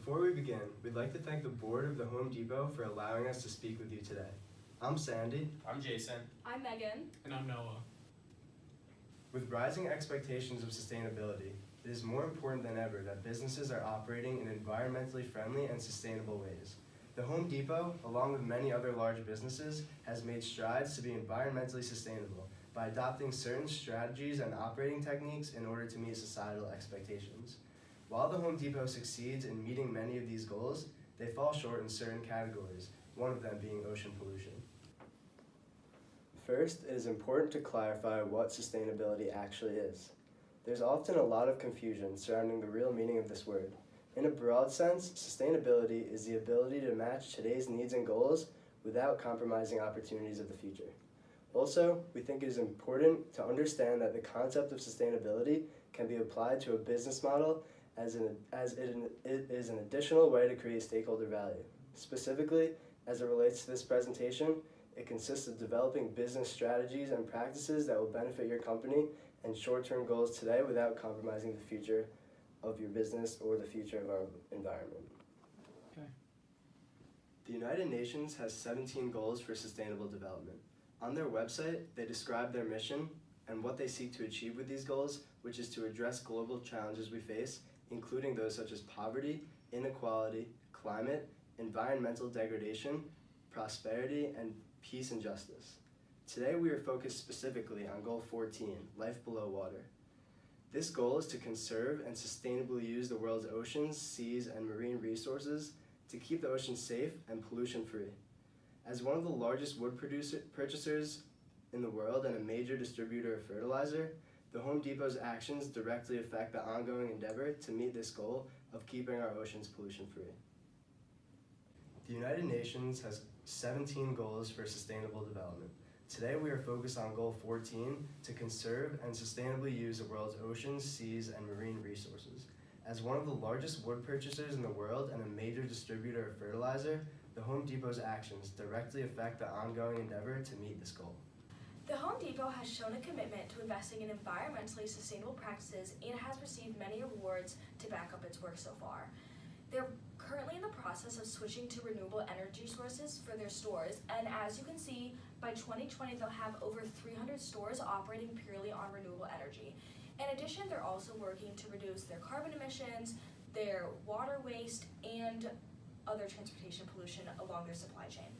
Before we begin, we'd like to thank the board of the Home Depot for allowing us to speak with you today. I'm Sandy. I'm Jason. I'm Megan. And I'm Noah. With rising expectations of sustainability, it is more important than ever that businesses are operating in environmentally friendly and sustainable ways. The Home Depot, along with many other large businesses, has made strides to be environmentally sustainable by adopting certain strategies and operating techniques in order to meet societal expectations. While the Home Depot succeeds in meeting many of these goals, they fall short in certain categories, one of them being ocean pollution. First, it is important to clarify what sustainability actually is. There's often a lot of confusion surrounding the real meaning of this word. In a broad sense, sustainability is the ability to match today's needs and goals without compromising opportunities of the future. Also, we think it is important to understand that the concept of sustainability can be applied to a business model as it is an additional way to create stakeholder value. Specifically, as it relates to this presentation, it consists of developing business strategies and practices that will benefit your company and short-term goals today without compromising the future of your business or the future of our environment. Okay. The United Nations has 17 goals for sustainable development. On their website, they describe their mission and what they seek to achieve with these goals, which is to address global challenges we face, including those such as poverty, inequality, climate, environmental degradation, prosperity, and peace and justice. Today we are focused specifically on Goal 14, Life Below Water. This goal is to conserve and sustainably use the world's oceans, seas, and marine resources to keep the ocean safe and pollution-free. As one of the largest wood purchasers in the world and a major distributor of fertilizer, the Home Depot's actions directly affect the ongoing endeavor to meet this goal of keeping our oceans pollution-free. The United Nations has 17 goals for sustainable development. Today we are focused on Goal 14, to conserve and sustainably use the world's oceans, seas, and marine resources. As one of the largest wood purchasers in the world and a major distributor of fertilizer, the Home Depot's actions directly affect the ongoing endeavor to meet this goal. The Home Depot has shown a commitment to investing in environmentally sustainable practices and has received many awards to back up its work so far. They're currently in the process of switching to renewable energy sources for their stores, and as you can see, by 2020 they'll have over 300 stores operating purely on renewable energy. In addition, they're also working to reduce their carbon emissions, their water waste, and other transportation pollution along their supply chain.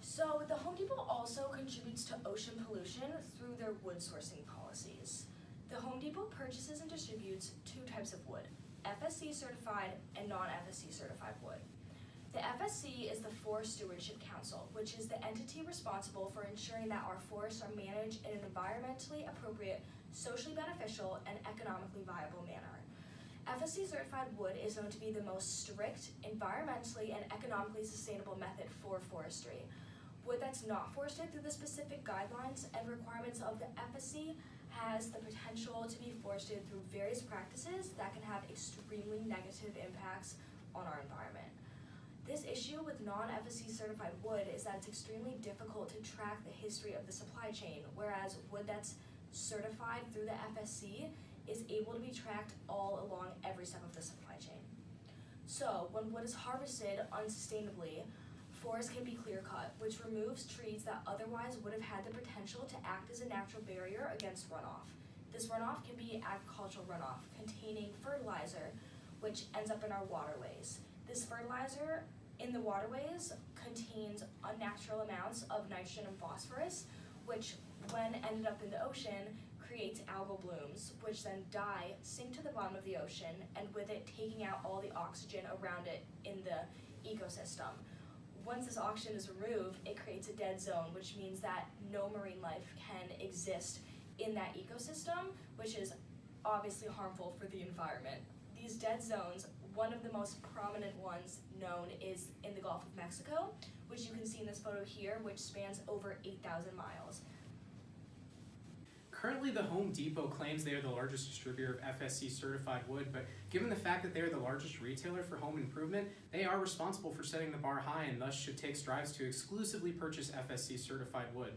So the Home Depot also contributes to ocean pollution through their wood sourcing policies. The Home Depot purchases and distributes two types of wood: FSC certified and non-FSC certified wood. The FSC is the Forest Stewardship Council, which is the entity responsible for ensuring that our forests are managed in an environmentally appropriate, socially beneficial, and economically viable manner. FSC certified wood is known to be the most strict, environmentally and economically sustainable method for forestry. Wood that's not forested through the specific guidelines and requirements of the FSC has the potential to be forested through various practices that can have extremely negative impacts on our environment. This issue with non-FSC certified wood is that it's extremely difficult to track the history of the supply chain, whereas wood that's certified through the FSC is able to be tracked all along every step of the supply chain. So when wood is harvested unsustainably, forests can be clear-cut, which removes trees that otherwise would have had the potential to act as a natural barrier against runoff. This runoff can be agricultural runoff containing fertilizer, which ends up in our waterways. This fertilizer in the waterways contains unnatural amounts of nitrogen and phosphorus, which when ended up in the ocean creates algal blooms, which then die, sink to the bottom of the ocean, and with it taking out all the oxygen around it in the ecosystem. Once this oxygen is removed, it creates a dead zone, which means that no marine life can exist in that ecosystem, which is obviously harmful for the environment. These dead zones, one of the most prominent ones known is in the Gulf of Mexico, which you can see in this photo here, which spans over 8,000 miles. Currently, the Home Depot claims they are the largest distributor of FSC certified wood, but given the fact that they are the largest retailer for home improvement, they are responsible for setting the bar high and thus should take strides to exclusively purchase FSC certified wood.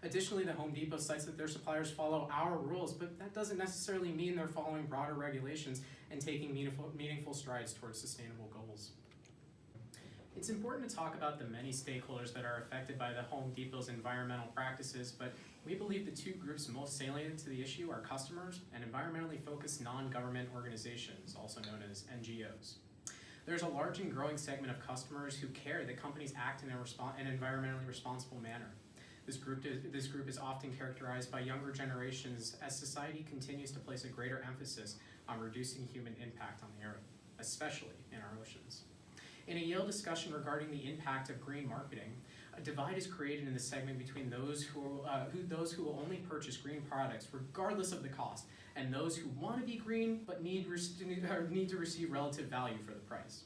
Additionally, the Home Depot cites that their suppliers follow our rules, but that doesn't necessarily mean they're following broader regulations and taking meaningful strides towards sustainable goals. It's important to talk about the many stakeholders that are affected by the Home Depot's environmental practices, but we believe the two groups most salient to the issue are customers and environmentally focused non-government organizations, also known as NGOs. There's a large and growing segment of customers who care that companies act in an environmentally responsible manner. This group is often characterized by younger generations as society continues to place a greater emphasis on reducing human impact on the earth, especially in our oceans. In a Yale discussion regarding the impact of green marketing, a divide is created in the segment between those who will only purchase green products regardless of the cost, and those who want to be green but need to receive relative value for the price.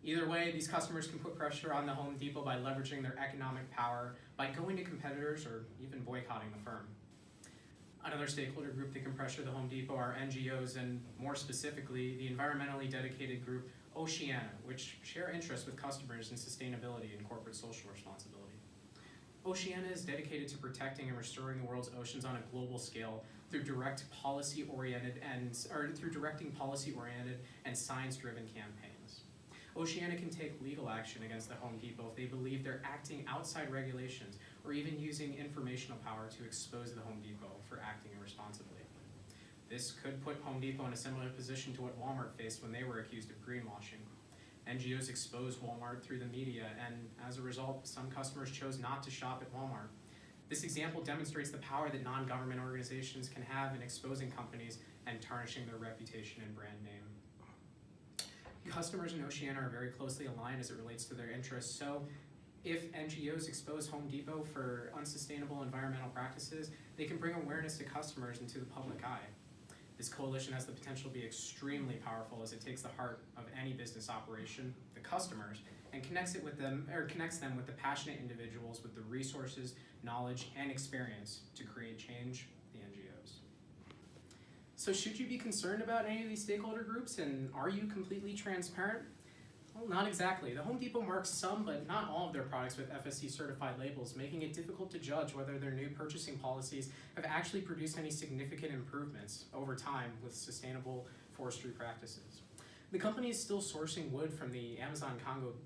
Either way, these customers can put pressure on the Home Depot by leveraging their economic power, by going to competitors, or even boycotting the firm. Another stakeholder group that can pressure the Home Depot are NGOs, and more specifically, the environmentally dedicated group Oceana, which share interests with customers in sustainability and corporate social responsibility. Oceana is dedicated to protecting and restoring the world's oceans on a global scale through directing policy-oriented and science-driven campaigns. Oceana can take legal action against the Home Depot if they believe they're acting outside regulations or even using informational power to expose the Home Depot for acting irresponsibly. This could put Home Depot in a similar position to what Walmart faced when they were accused of greenwashing. NGOs exposed Walmart through the media, and as a result, some customers chose not to shop at Walmart. This example demonstrates the power that non-government organizations can have in exposing companies and tarnishing their reputation and brand name. Customers in Oceana are very closely aligned as it relates to their interests, so if NGOs expose Home Depot for unsustainable environmental practices, they can bring awareness to customers and to the public eye. This coalition has the potential to be extremely powerful as it takes the heart of any business operation, the customers, and connects them with the passionate individuals with the resources, knowledge, and experience to create change, the NGOs. So should you be concerned about any of these stakeholder groups, and are you completely transparent? Well, not exactly. The Home Depot marks some, but not all of their products with FSC certified labels, making it difficult to judge whether their new purchasing policies have actually produced any significant improvements over time with sustainable forestry practices. The company is still sourcing wood from the Amazon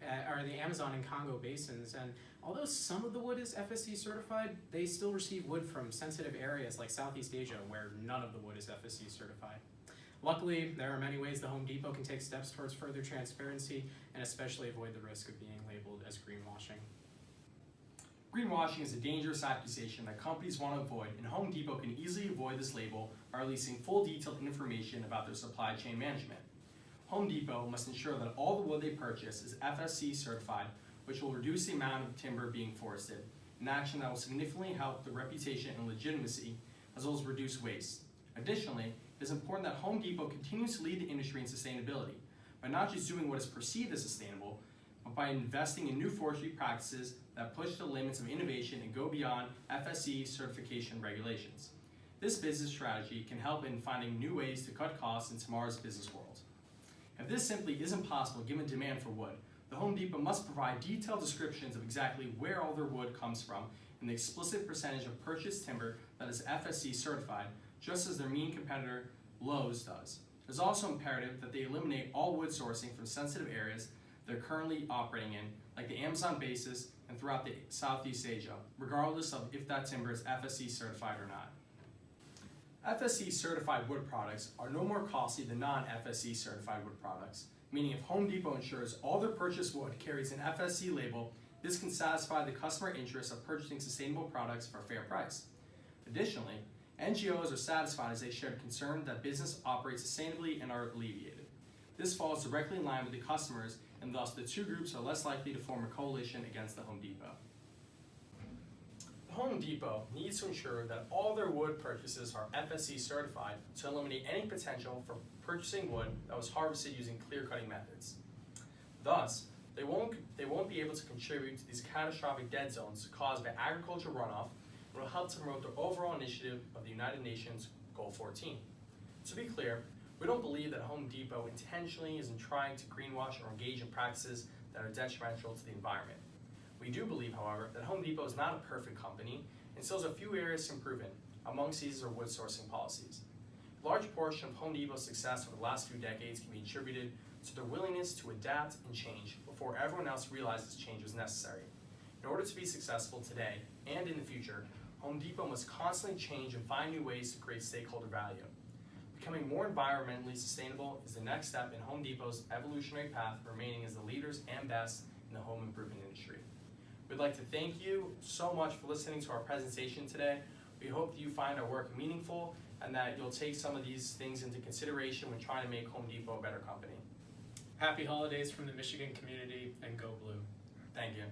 and Congo basins, and although some of the wood is FSC certified, they still receive wood from sensitive areas like Southeast Asia, where none of the wood is FSC certified. Luckily, there are many ways the Home Depot can take steps towards further transparency and especially avoid the risk of being labeled as greenwashing. Greenwashing is a dangerous accusation that companies want to avoid, and Home Depot can easily avoid this label by releasing full detailed information about their supply chain management. Home Depot must ensure that all the wood they purchase is FSC certified, which will reduce the amount of timber being forested, an action that will significantly help the reputation and legitimacy, as well as reduce waste. Additionally, it is important that Home Depot continues to lead the industry in sustainability by not just doing what is perceived as sustainable, but by investing in new forestry practices that push the limits of innovation and go beyond FSC certification regulations. This business strategy can help in finding new ways to cut costs in tomorrow's business world. If this simply isn't possible given demand for wood, the Home Depot must provide detailed descriptions of exactly where all their wood comes from and the explicit percentage of purchased timber that is FSC certified, just as their main competitor, Lowe's, does. It is also imperative that they eliminate all wood sourcing from sensitive areas they're currently operating in, like the Amazon basis and throughout the Southeast Asia, regardless of if that timber is FSC certified or not. FSC certified wood products are no more costly than non-FSC certified wood products, meaning if Home Depot ensures all their purchased wood carries an FSC label, this can satisfy the customer interest of purchasing sustainable products for a fair price. Additionally, NGOs are satisfied as they share the concern that business operates sustainably and are alleviated. This falls directly in line with the customers, and thus the two groups are less likely to form a coalition against the Home Depot. The Home Depot needs to ensure that all their wood purchases are FSC certified to eliminate any potential for purchasing wood that was harvested using clear-cutting methods. Thus, they won't be able to contribute to these catastrophic dead zones caused by agricultural runoff, and will help to promote the overall initiative of the United Nations Goal 14. To be clear, we don't believe that Home Depot intentionally isn't trying to greenwash or engage in practices that are detrimental to the environment. We do believe, however, that Home Depot is not a perfect company, instills a few areas to improve in. Amongst these are wood sourcing policies. A large portion of Home Depot's success over the last few decades can be attributed to their willingness to adapt and change before everyone else realizes change was necessary. In order to be successful today and in the future, Home Depot must constantly change and find new ways to create stakeholder value. Becoming more environmentally sustainable is the next step in Home Depot's evolutionary path, remaining as the leaders and best in the home improvement industry. We'd like to thank you so much for listening to our presentation today. We hope that you find our work meaningful and that you'll take some of these things into consideration when trying to make Home Depot a better company. Happy holidays from the Michigan community, and go blue. Thank you.